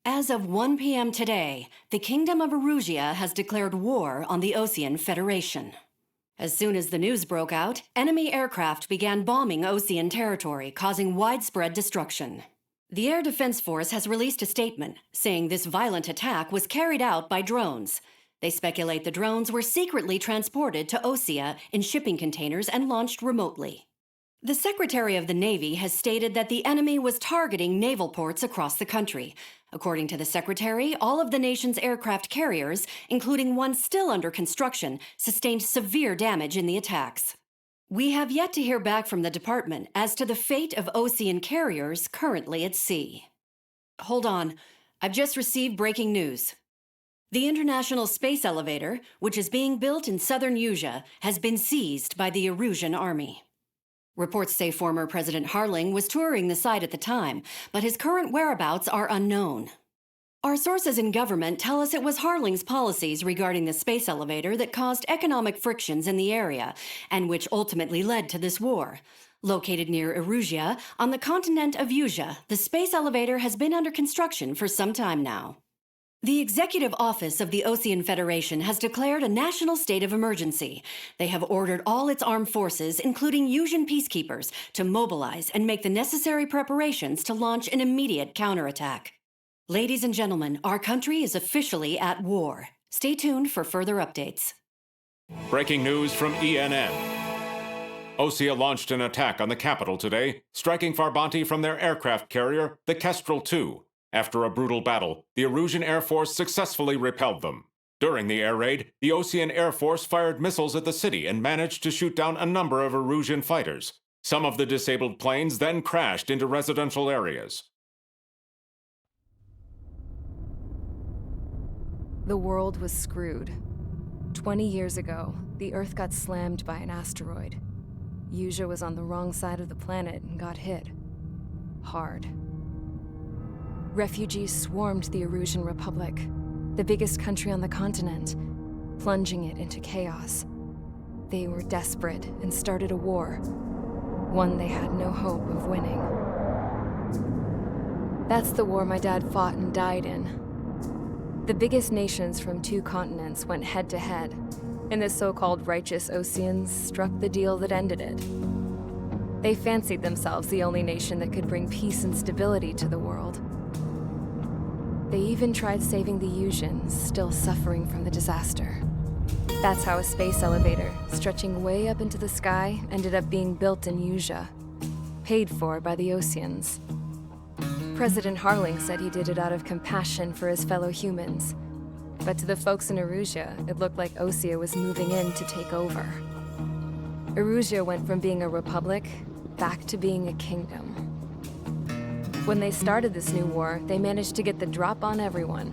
As of 1 p.m. today, the Kingdom of Erusia has declared war on the Osean Federation. As soon as the news broke out, enemy aircraft began bombing Osean territory, causing widespread destruction. The Air Defense Force has released a statement saying this violent attack was carried out by drones. They speculate the drones were secretly transported to Osea in shipping containers and launched remotely. The Secretary of the Navy has stated that the enemy was targeting naval ports across the country. According to the Secretary, all of the nation's aircraft carriers, including one still under construction, sustained severe damage in the attacks. We have yet to hear back from the department as to the fate of Osean carriers currently at sea. Hold on, I've just received breaking news. The International Space Elevator, which is being built in southern Erusia, has been seized by the Erusian army. Reports say former President Harling was touring the site at the time, but his current whereabouts are unknown. Our sources in government tell us it was Harling's policies regarding the space elevator that caused economic frictions in the area, and which ultimately led to this war. Located near Erusia, on the continent of Erusia, the space elevator has been under construction for some time now. The Executive Office of the Osean Federation has declared a national state of emergency. They have ordered all its armed forces, including Erusian peacekeepers, to mobilize and make the necessary preparations to launch an immediate counterattack. Ladies and gentlemen, our country is officially at war. Stay tuned for further updates. Breaking news from ENN. Osea launched an attack on the capital today, striking Farbanti from their aircraft carrier, the Kestrel II. After a brutal battle, the Erusian Air Force successfully repelled them. During the air raid, the Osean Air Force fired missiles at the city and managed to shoot down a number of Erusian fighters. Some of the disabled planes then crashed into residential areas. The world was screwed. 20 years ago, the Earth got slammed by an asteroid. Erusia was on the wrong side of the planet and got hit. Hard. Refugees swarmed the Erusian Republic, the biggest country on the continent, plunging it into chaos. They were desperate and started a war, one they had no hope of winning. That's the war my dad fought and died in. The biggest nations from 2 continents went head-to-head, and the so-called righteous Oseans struck the deal that ended it. They fancied themselves the only nation that could bring peace and stability to the world. They even tried saving the Erusians, still suffering from the disaster. That's how a space elevator, stretching way up into the sky, ended up being built in Erusia, paid for by the Oseans. President Harling said he did it out of compassion for his fellow humans. But to the folks in Erusia, it looked like Osea was moving in to take over. Erusia went from being a republic back to being a kingdom. When they started this new war, they managed to get the drop on everyone.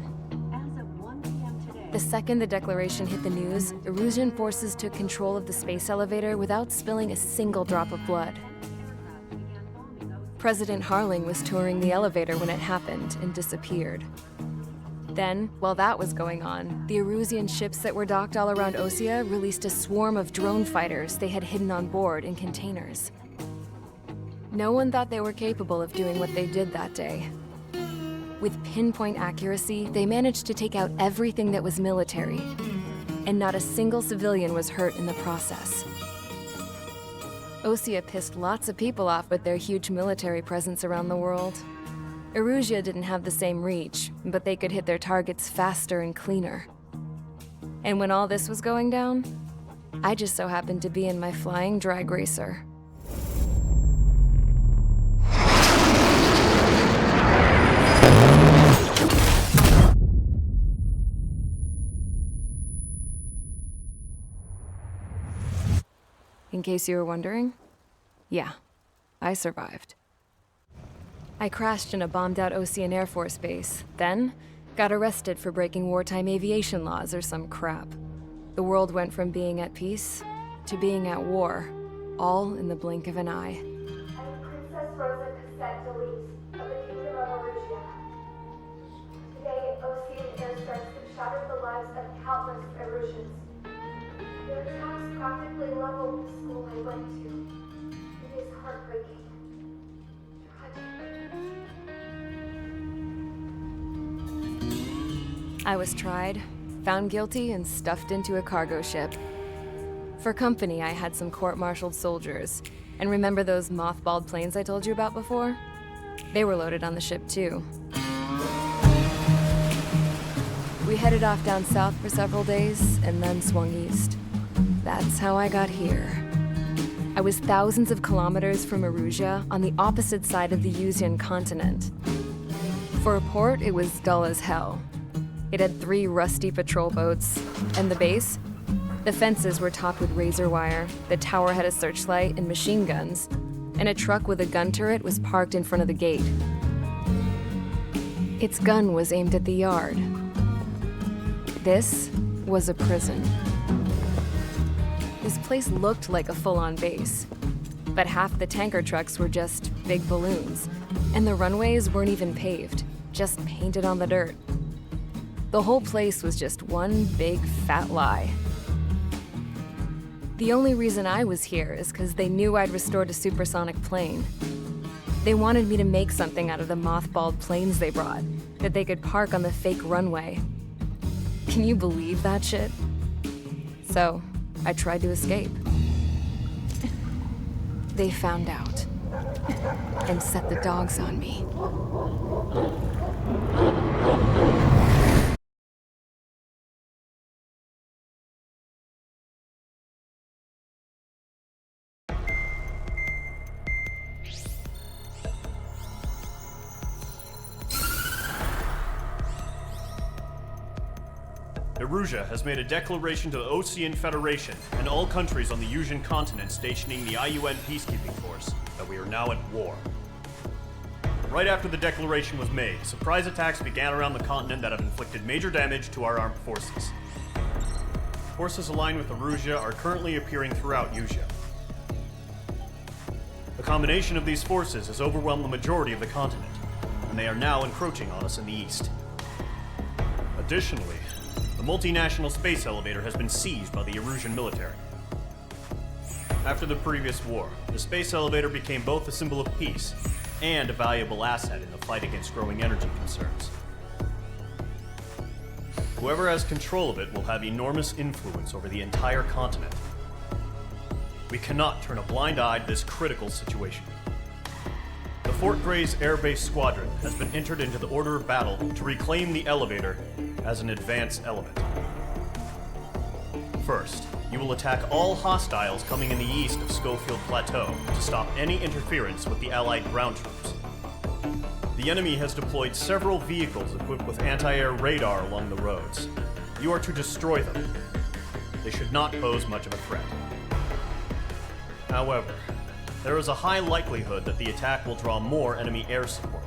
As of 1 p.m. today, The second the declaration hit the news, Erusian forces took control of the space elevator without spilling a single drop of blood. President Harling was touring the elevator when it happened and disappeared. Then, while that was going on, the Erusian ships that were docked all around Osea released a swarm of drone fighters they had hidden on board in containers. No one thought they were capable of doing what they did that day. With pinpoint accuracy, they managed to take out everything that was military, and not a single civilian was hurt in the process. Osea pissed lots of people off with their huge military presence around the world. Erusia didn't have the same reach, but they could hit their targets faster and cleaner. And when all this was going down, I just so happened to be in my flying drag racer. In case you were wondering, yeah, I survived. I crashed in a bombed-out Osean Air Force base, then got arrested for breaking wartime aviation laws or some crap. The world went from being at peace to being at war, all in the blink of an eye. Princess Rosa Cassette Delise of the Kingdom of Erusia. Today, Osean airstrikes have shattered the lives of countless Erusians. Their attacks practically leveled the school I went to. It is heartbreaking. Tragic. I was tried, found guilty, and stuffed into a cargo ship. For company, I had some court-martialed soldiers. And remember those mothballed planes I told you about before? They were loaded on the ship, too. We headed off down south for several days, and then swung east. That's how I got here. I was thousands of kilometers from Erusia, on the opposite side of the Yuzian continent. For a port, it was dull as hell. It had 3 rusty patrol boats, and the base? The fences were topped with razor wire, the tower had a searchlight and machine guns, and a truck with a gun turret was parked in front of the gate. Its gun was aimed at the yard. This was a prison. This place looked like a full-on base, but half the tanker trucks were just big balloons, and the runways weren't even paved, just painted on the dirt. The whole place was just one big fat lie. The only reason I was here is because they knew I'd restored a supersonic plane. They wanted me to make something out of the mothballed planes they brought, that they could park on the fake runway. Can you believe that shit? So, I tried to escape. They found out, and set the dogs on me. Erusia has made a declaration to the Ocean Federation and all countries on the Yuzian continent stationing the IUN peacekeeping force that we are now at war. Right after the declaration was made, surprise attacks began around the continent that have inflicted major damage to our armed forces. Forces aligned with Erusia are currently appearing throughout Yusia. The combination of these forces has overwhelmed the majority of the continent, and they are now encroaching on us in the east. Additionally, the multinational space elevator has been seized by the Erusian military. After the previous war, the space elevator became both a symbol of peace and a valuable asset in the fight against growing energy concerns. Whoever has control of it will have enormous influence over the entire continent. We cannot turn a blind eye to this critical situation. The Fort Gray's Air Base Squadron has been entered into the order of battle to reclaim the elevator as an advance element. First, you will attack all hostiles coming in the east of Schofield Plateau to stop any interference with the Allied ground troops. The enemy has deployed several vehicles equipped with anti-air radar along the roads. You are to destroy them. They should not pose much of a threat. However, there is a high likelihood that the attack will draw more enemy air support.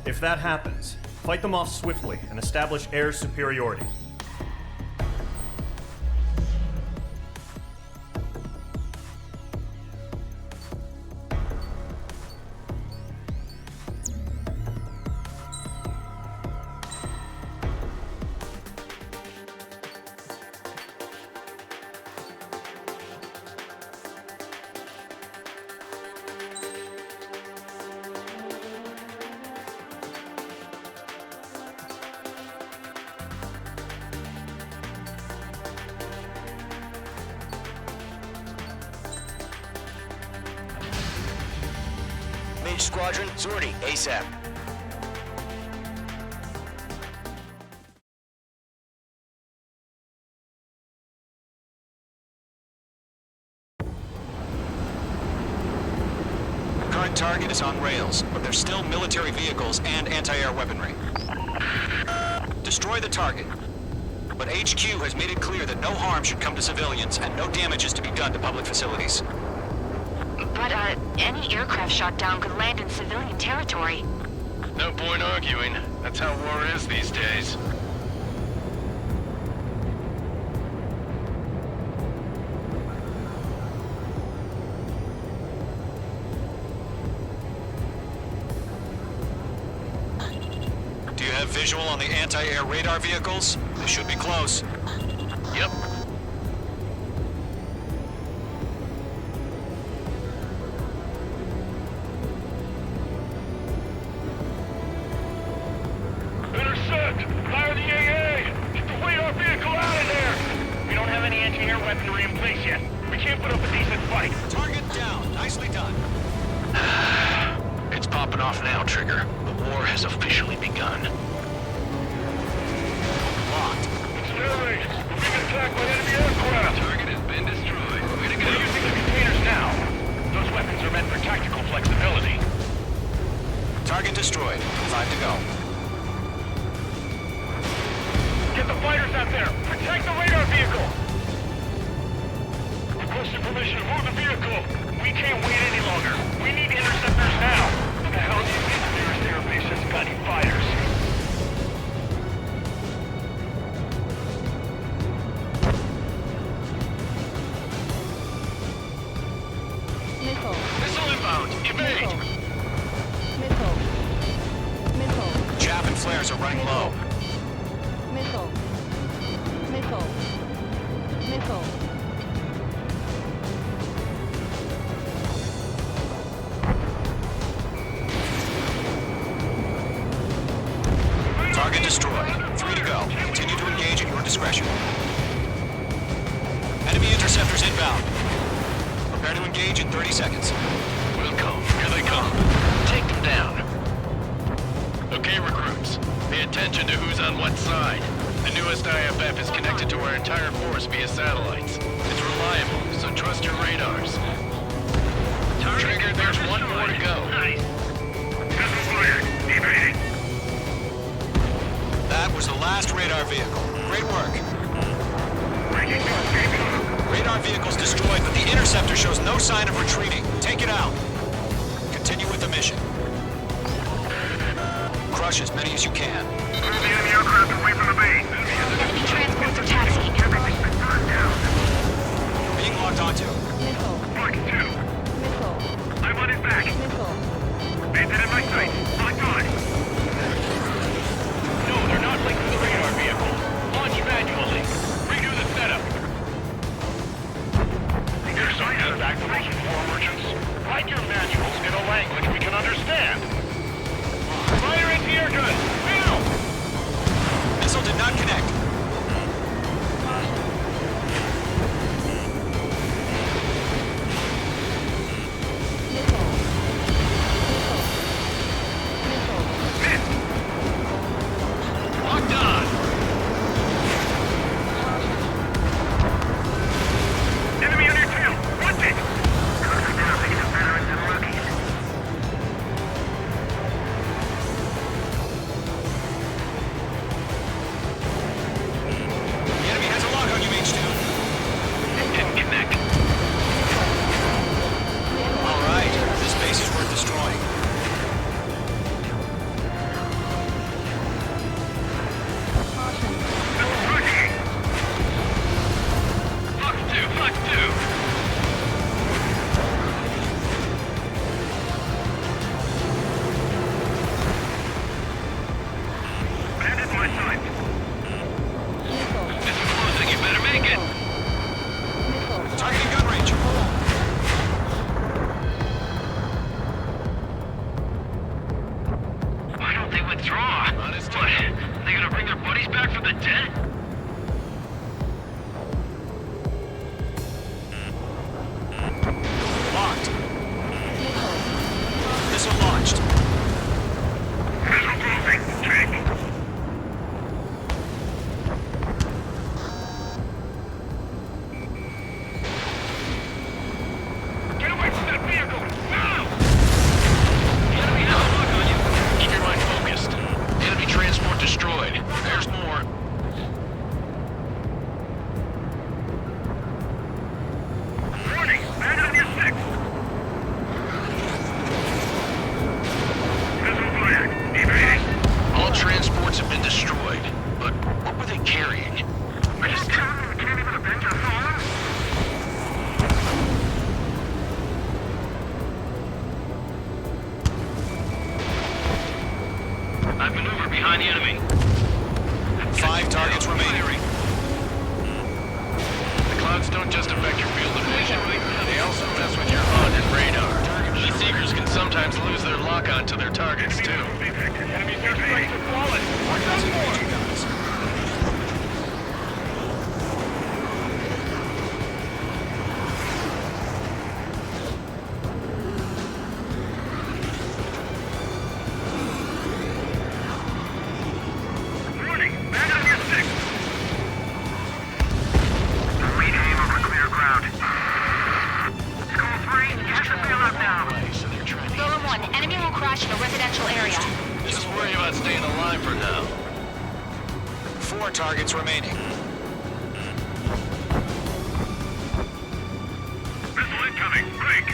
If that happens, fight them off swiftly and establish air superiority. Mage Squadron, sortie, ASAP. Current target is on rails, but there's still military vehicles and anti-air weaponry. Destroy the target. But HQ has made it clear that no harm should come to civilians and no damage is to be done to public facilities. But, any aircraft shot down could land in civilian territory. No point arguing. That's how war is these days. Do you have visual on the anti-air radar vehicles? They should be close. Yep. Intercept! anti-air weaponry in place yet. We can't put up a decent fight. Target down. Nicely done. It's popping off now, Trigger. The war has officially begun. Locked. Accelerate! We're being attacked by enemy aircraft! Target has been destroyed. Way to go. We're using the containers now. Those weapons are meant for tactical flexibility. Target destroyed. 5 to go. Get the fighters out there! Protect the radar vehicle! Requesting permission to move the vehicle! We can't wait any longer! We need interceptors now! What the hell do you think the nearest airbase has got any fighters? Missile. Missile inbound! Evade! Missile. Missile. Chaff and flares are running low. Missile. Missile. Missile. Target destroyed. 3 to go. Continue to engage at your discretion. Enemy interceptors inbound. Prepare to engage in 30 seconds. Welcome. Here they come. Take them down. Okay, recruits. Pay attention to who's on what side. The newest IFF is connected to our entire force via satellites. It's reliable, so trust your radars. Trigger, there's one more to go. Nice. Missile fired. Evading. That was the last radar vehicle. Great work. Radar vehicle's destroyed, but the interceptor shows no sign of retreating. Take it out. Continue with the mission. Crush as many as you can. Move the enemy aircraft away from the base. Enemy transports are taxiing nearby. Being locked onto. Missile. Mark 2. Missile. I'm on his back. Missile. Bandit in my sight. Locked on. No, they're not linked to the radar vehicle. Launch manually. Redo the setup. Here's some feedback from those war merchants. Write your manuals in a language we can understand. Fire anti-air gun! Now! Missile did not connect. Missile. Missile. Missed! Locked on! Enemy on your tail! Watch it! The enemy has a lock on you, H2. It didn't connect. All right. This base is worth destroying. Fox 2! Bandit in my sight. This is closing, you better make it. Targeting gun range. Why don't they withdraw? Honest, what? They gonna bring their buddies back from the dead? Locked. Missile launched. Missile closing. Check. Get away from that vehicle! Now! The enemy has a lock on you. Keep your mind focused. Enemy transport destroyed. There's more. Warning! Bandit on your 6! Missile fired. Evading. All transports have been destroyed. But what were they carrying? Are you telling me we can't even avenge our fallen? I maneuver behind the enemy. 5 targets remaining. The clouds don't just affect your field of vision. They also mess with your HUD and radar. The Seekers can sometimes lose their lock-on to their targets, too. Enemy airstrikes are flawless. Watch out for! it for now. 4 targets remaining. Missile incoming. Break.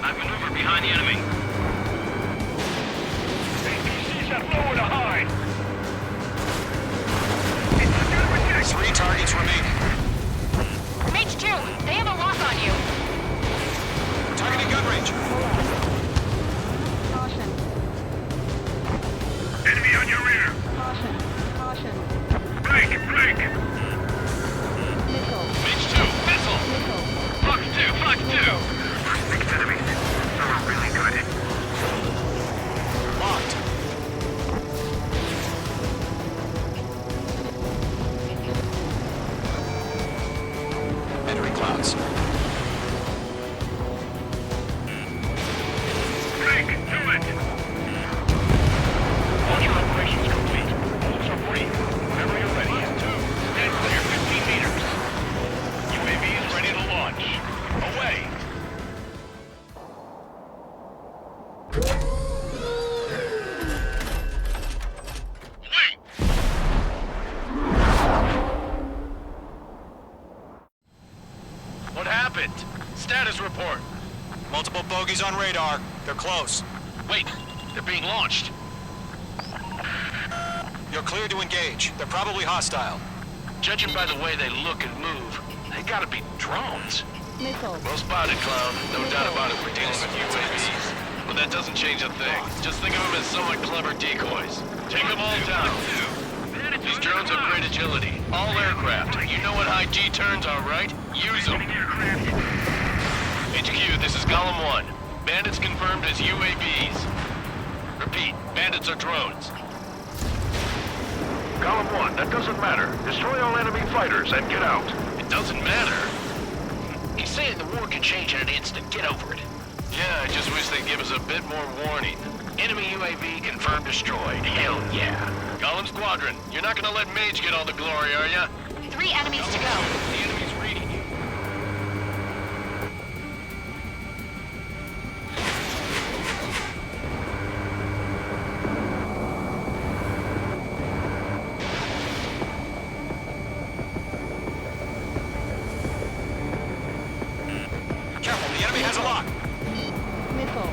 I've maneuvered behind the enemy. APCs have nowhere to hide. 3 targets remaining. Mage 2, they have a lock on you. Targeting gun range. Caution. Enemy on your rear. Caution. Caution. Break. Missile. Mage 2, missile. Missile. Fox 2, Fox 2. Six enemies. They're really good. Locked. Entering clouds. Break. Do it. All your operations complete. Holds are free. Whenever you're ready. 2. Stand clear 15 meters. UAV is ready to launch. Away. Wait. What happened? Status report. Multiple bogeys on radar. They're close. Wait, they're being launched. You're clear to engage. They're probably hostile. Judging by the way they look and move, they gotta be drones. Missile. Well spotted, Clown. No doubt about it, we're dealing with UAVs. But that doesn't change a thing. Just think of them as somewhat clever decoys. Take them all down. These drones have great agility. All aircraft. You know what high G turns are, right? Use them. HQ, this is Column 1. Bandits confirmed as UAVs. Repeat, bandits are drones. Column 1, that doesn't matter. Destroy all enemy fighters and get out. It doesn't matter? He's saying the war can change in an instant. Get over it. Yeah, I just wish they'd give us a bit more warning. Enemy UAV confirmed destroyed. Hell yeah. Column Squadron, you're not gonna let Mage get all the glory, are ya? 3 enemies to go. The enemy's reading you. Careful, the enemy has a lock. Missile.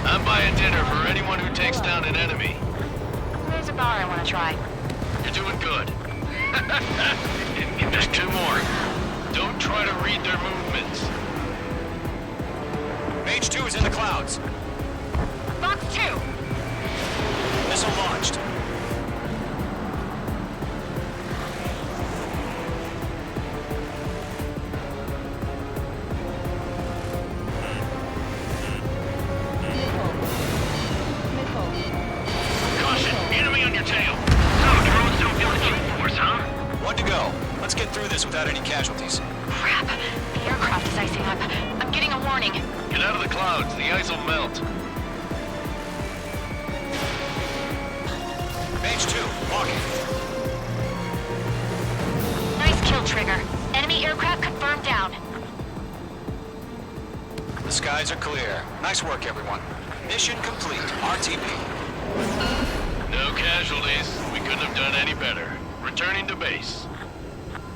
I'm buying dinner for anyone who takes down an enemy. There's a bar I want to try. You're doing good. There's 2 more. Don't try to read their movements. Mage 2 is in the clouds. Fox 2, Missile launched. Missile. Caution, enemy on your tail. So, drones don't feel the G-force, huh? 1 to go. Let's get through this without any casualties. crap. The aircraft is icing up. I'm getting a warning. Get out of the clouds, the ice will melt. Mage 2, walking. Nice kill, Trigger. Enemy aircraft confirmed down. The skies are clear. Nice work, everyone. Mission complete. RTB. No casualties. We couldn't have done any better. Returning to base.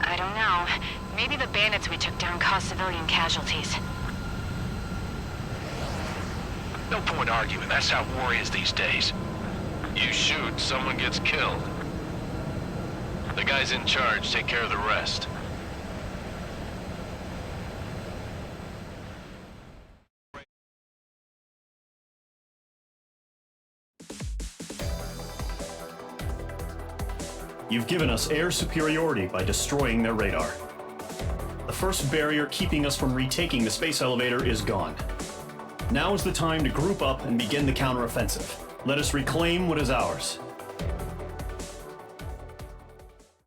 I don't know. Maybe the bandits we took down caused civilian casualties. No point arguing. That's how war is these days. You shoot, someone gets killed. The guys in charge take care of the rest. You've given us air superiority by destroying their radar. The first barrier keeping us from retaking the space elevator is gone. Now is the time to group up and begin the counteroffensive. Let us reclaim what is ours.